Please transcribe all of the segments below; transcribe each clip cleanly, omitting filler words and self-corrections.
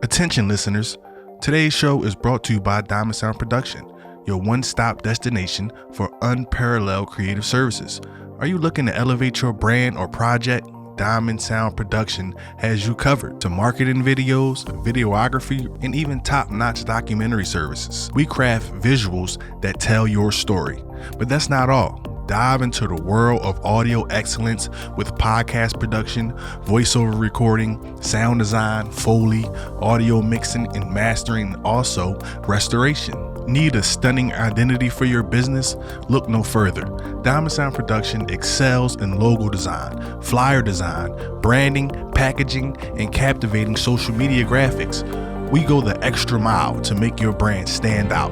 Attention listeners, today's show is brought to you by Diamond Sound Production, your one-stop destination for unparalleled creative services. Are you looking to elevate your brand or project? Diamond Sound Production has you covered to marketing videos, videography, and even top-notch documentary services. We craft visuals that tell your story. But that's not all. Dive into the world of audio excellence with podcast production, voiceover recording, sound design, Foley, audio mixing and mastering, and also restoration. Need a stunning identity for your business? Look no further. Diamond Sound Production excels in logo design, flyer design, branding, packaging, and captivating social media graphics. We go the extra mile to make your brand stand out.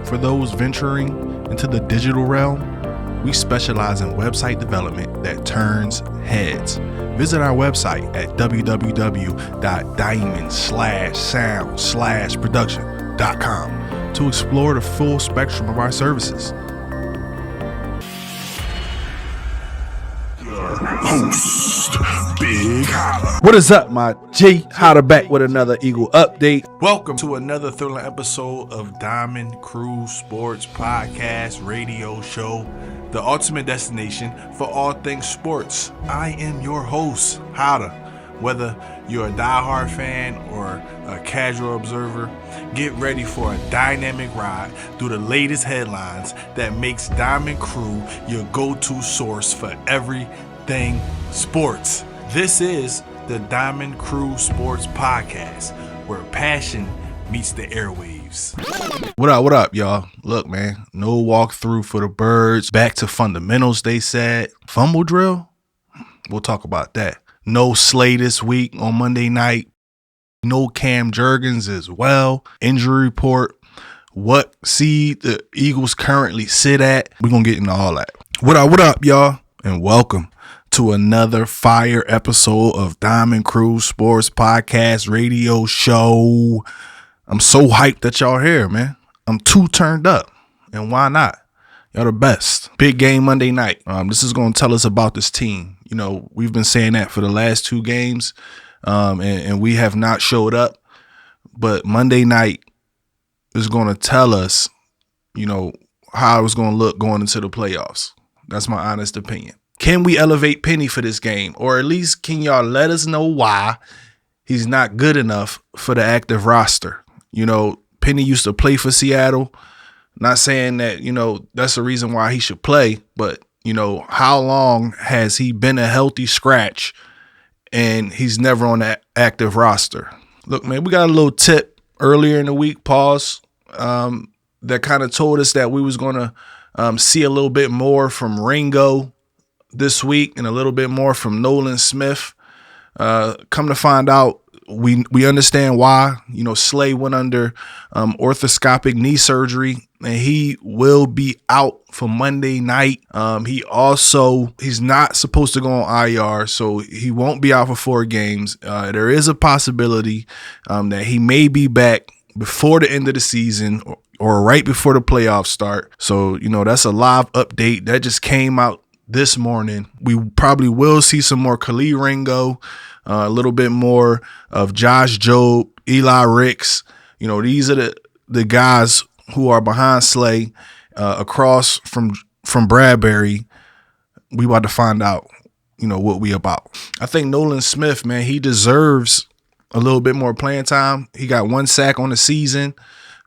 For those venturing into the digital realm, we specialize in website development that turns heads. Visit our website at www.diamond-sound-production.com to explore the full spectrum of our services. Host, Big Holla. What is up, my G? Holla back with another Eagle update. Welcome to another thrilling episode of Diamond Crew Sports Podcast Radio Show, the ultimate destination for all things sports. I am your host, Holla. Whether you're a diehard fan or a casual observer, get ready for a dynamic ride through the latest headlines that makes Diamond Crew your go-to source for everything sports. This is the Diamond Crew Sports Podcast, where passion meets the airwaves. What up, y'all? Look, man, no walkthrough for the birds. Back to fundamentals, they said. Fumble drill? We'll talk about that. No Slay this week on Monday night. No Cam Jurgens as well. Injury report. What seed the Eagles currently sit at. We're going to get into all that. What up, y'all? And welcome to another fire episode of Diamond Crew Sports Podcast Radio Show. I'm so hyped that y'all here, man. I'm too turned up. And why not? Y'all the best. Big game Monday night. This is going to tell us about this team. You know, we've been saying that for the last two games, and we have not showed up. But Monday night is going to tell us, you know, how it's going to look going into the playoffs. That's my honest opinion. Can we elevate Penny for this game? Or at least can y'all let us know why he's not good enough for the active roster? You know, Penny used to play for Seattle. Not saying that, you know, that's the reason why he should play, but, you know, how long has he been a healthy scratch and he's never on that active roster? Look, man, we got a little tip earlier in the week, that kind of told us that we was going to see a little bit more from Ringo this week and a little bit more from Nolan Smith. Come to find out, we understand why. You know, Slay went under orthoscopic knee surgery, and he will be out for Monday night. He's not supposed to go on IR, so he won't be out for 4 games. There is a possibility that he may be back before the end of the season or right before the playoffs start. So, you know, that's a live update that just came out this morning. We probably will see some more Khalil Ringo, a little bit more of Josh Jobe, Eli Ricks. You know, these are the guys who are behind Slay, across from Bradbury. We about to find out, you know, what we about. I think Nolan Smith, man, he deserves a little bit more playing time. He got 1 sack on the season.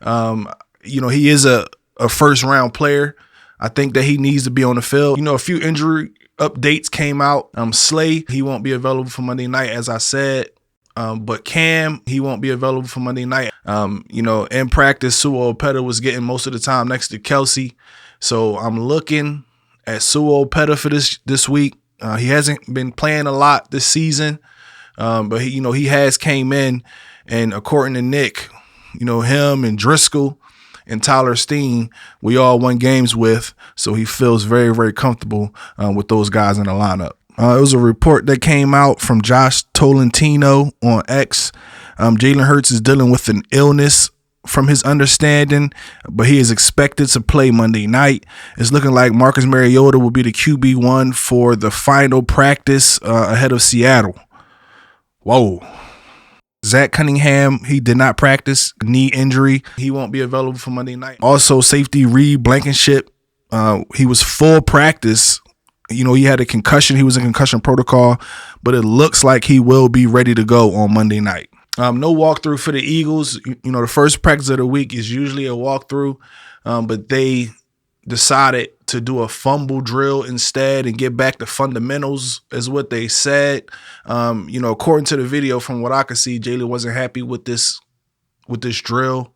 You know, he is a first round player. I think that he needs to be on the field. You know, a few injury updates came out. Slay, he won't be available for Monday night, as I said. But Cam, he won't be available for Monday night. You know, in practice, Sua Opeta was getting most of the time next to Kelsey. So I'm looking at Sua Opeta for this week. He hasn't been playing a lot this season. But he has came in, and according to Nick, you know, him and Driscoll and Tyler Steen, we all won games with, so he feels very, very comfortable with those guys in the lineup. It was a report that came out from Josh Tolentino on X. Jalen Hurts is dealing with an illness from his understanding, but he is expected to play Monday night. It's looking like Marcus Mariota will be the QB1 for the final practice ahead of Seattle. Whoa. Zach Cunningham, he did not practice, knee injury. He won't be available for Monday night. Also, safety Reed Blankenship, he was full practice. He had a concussion. He was in concussion protocol, but it looks like he will be ready to go on Monday night. No walkthrough for the Eagles. The first practice of the week is usually a walkthrough, but they decided to do a fumble drill instead and get back to fundamentals is what they said. According to the video, from what I could see, Jalen wasn't happy with this drill.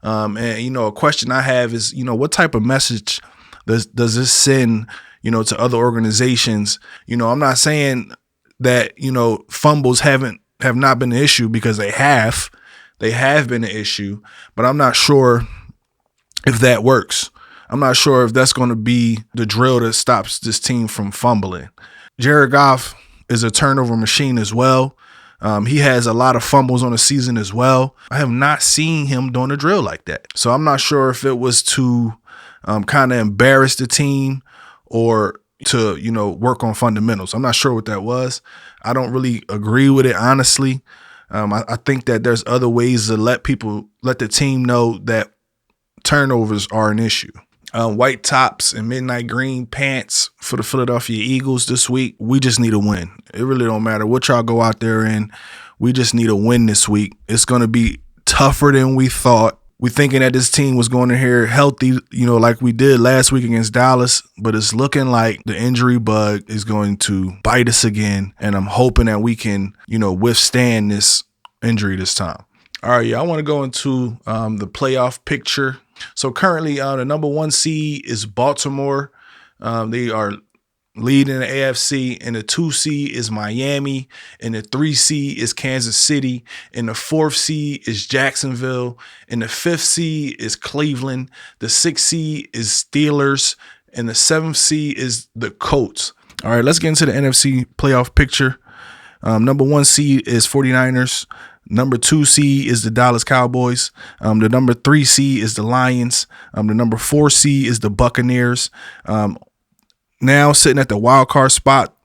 And a question I have is, what type of message does this send, to other organizations? I'm not saying that, fumbles have not been an issue, because they have been an issue, but I'm not sure if that works. I'm not sure if that's going to be the drill that stops this team from fumbling. Jared Goff is a turnover machine as well. He has a lot of fumbles on the season as well. I have not seen him doing a drill like that. So I'm not sure if it was to kind of embarrass the team or to, work on fundamentals. I'm not sure what that was. I don't really agree with it, honestly. I think that there's other ways to let the team know that turnovers are an issue. White tops and midnight green pants for the Philadelphia Eagles this week. We just need a win. It really don't matter what y'all go out there in. We just need a win this week. It's going to be tougher than we thought. We're thinking that this team was going to here healthy, like we did last week against Dallas, but it's looking like the injury bug is going to bite us again. And I'm hoping that we can, withstand this injury this time. All right, I want to go into the playoff picture. So currently, the number 1 seed is Baltimore. They are leading the AFC, and the 2 seed is Miami, and the 3 seed is Kansas City, and the 4th seed is Jacksonville, and the 5th seed is Cleveland. The 6th seed is Steelers, and the 7th seed is the Colts. All right, let's get into the NFC playoff picture. Number 1 seed is 49ers. Number 2 seed is the Dallas Cowboys. The number 3 seed is the Lions. The number 4 seed is the Buccaneers. Now sitting at the wild card spot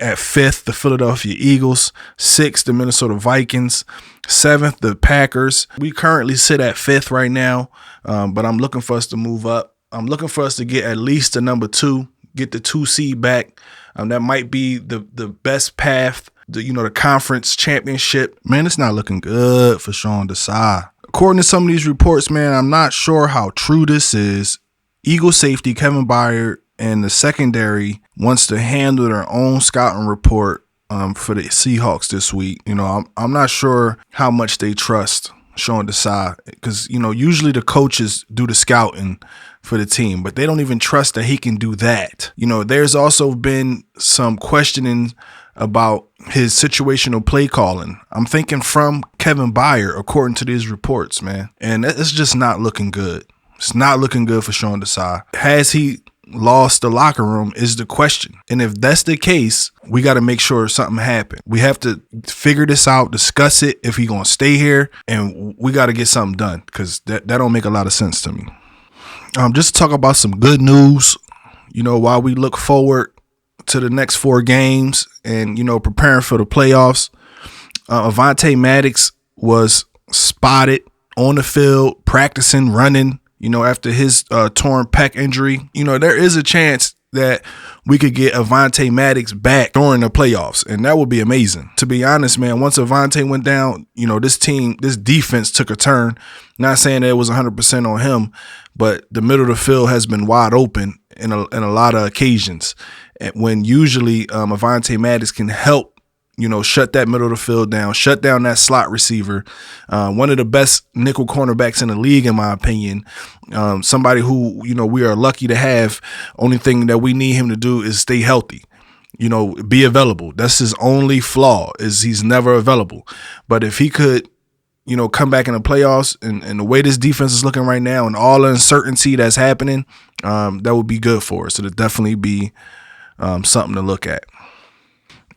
at 5th, the Philadelphia Eagles. 6th, the Minnesota Vikings. 7th, the Packers. We currently sit at 5th right now, but I'm looking for us to move up. I'm looking for us to get at least the number 2, get the 2 seed back. That might be the best path. The conference championship. Man, it's not looking good for Sean Desai. According to some of these reports, man, I'm not sure how true this is. Eagle safety Kevin Byard and the secondary wants to handle their own scouting report for the Seahawks this week. I'm not sure how much they trust Sean Desai, because usually the coaches do the scouting for the team, but they don't even trust that he can do that. There's also been some questioning about his situational play calling. I'm thinking from Kevin Byard, according to these reports, man. And it's just not looking good. It's not looking good for Sean Desai. Has he lost the locker room is the question. And if that's the case, we got to make sure something happened. We have to figure this out, discuss it, if he's going to stay here, and we got to get something done, because that don't make a lot of sense to me. Just to talk about some good news, while we look forward to the next 4 games and, preparing for the playoffs. Avonte Maddox was spotted on the field, practicing, running, after his torn pec injury. There is a chance that we could get Avonte Maddox back during the playoffs, and that would be amazing. To be honest, man, once Avonte went down, this defense took a turn. Not saying that it was 100% on him, but the middle of the field has been wide open in a lot of occasions. And when usually Avonte Maddox can help, shut that middle of the field down, shut down that slot receiver. One of the best nickel cornerbacks in the league, in my opinion. Somebody who, we are lucky to have. Only thing that we need him to do is stay healthy, be available. That's his only flaw, is he's never available. But if he could, come back in the playoffs and the way this defense is looking right now and all the uncertainty that's happening, that would be good for us. It'll definitely be something to look at.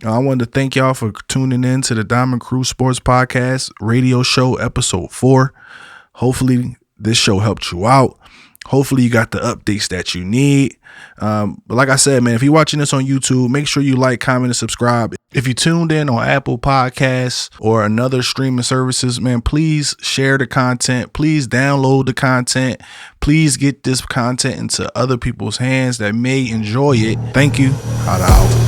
I wanted to thank y'all for tuning in to the Diamond Crew Sports Podcast Radio Show EP4. Hopefully this show helped you out. Hopefully you got the updates that you need. But like I said, man, if you're watching this on YouTube, make sure you like, comment, and subscribe. If you tuned in on Apple Podcasts or another streaming services, man, please share the content. Please download the content. Please get this content into other people's hands that may enjoy it. Thank you. Holla out.